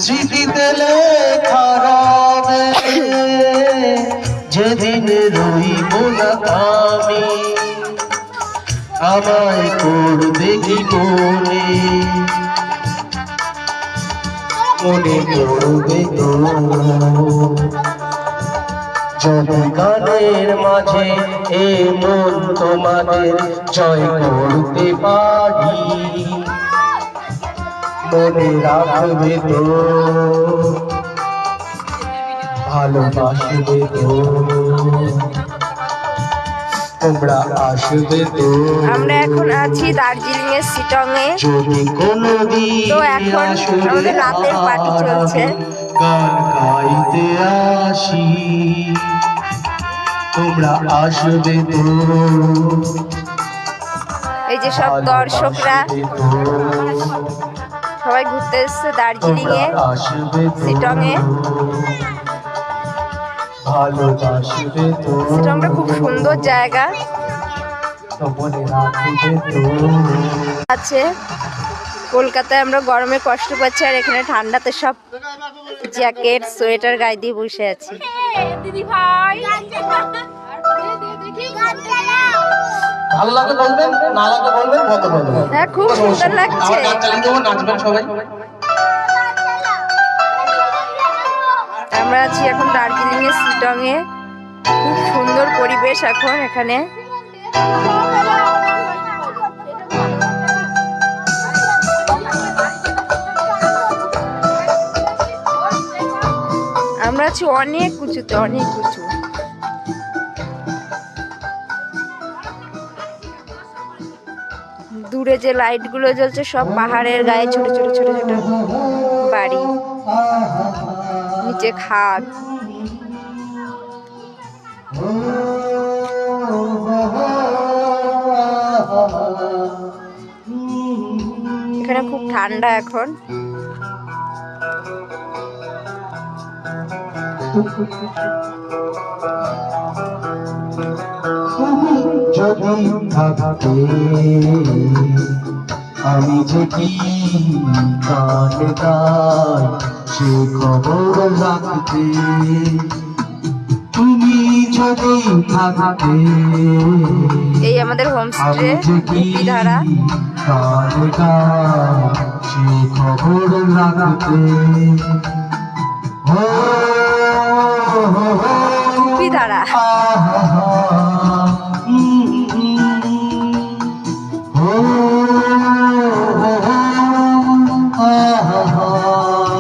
স্মৃতিতে লেখা রবে যেদিন রইব না আমি আমায় করবে কি মনে মনে করবে তো যদি গানের মাঝে এ মন তোমাদের জয় করতে পারি মনে রাখবে তো ভালোবাসবে তো তোমরা আসবে তো। আমরা এখন আছি দার্জিলিং এর শিটং এ। যদি কোনোদিন তো এখন আমাদের রাতের পার্টি চলছে। গান গাইতে আসি তোমরা আসবে তো। এই যে সব দর্শকরা সবাই ঘুরতে এসছে দার্জিলিং এ শিটং এ। শিটংটা খুব সুন্দর জায়গা আছে। কলকাতায় আমরা গরমে কষ্ট পাচ্ছি আর এখানে ঠান্ডাতে সব জ্যাকেট সোয়েটার গায়ে দিয়ে বসে আছি। দিদি ভাই ভালো লাগে বলবেন, না লাগে বলবেন, মত বলবেন। হ্যাঁ খুব সুন্দর লাগছে। নাচবেন সবাই। আমরা আছি এখন দার্জিলিং এর শিটং এ। খুব সুন্দর পরিবেশ এখন এখানে। আমরা আছি অনেক উঁচুতে, অনেক উঁচু। দূরে যে লাইট গুলো জ্বলছে সব পাহাড়ের গায়ে ছোট ছোট ছোট ছোট বাড়ি, নিচে খাদ। এখানে খুব ঠান্ডা এখন। যদি থাকতে আমি যে কি গান গাই সে খবর রাখতে তুমি যদি থাকতে এই আমাদের হোমস্টে ধারা। গান গাই সে খবর রাখতে ধারা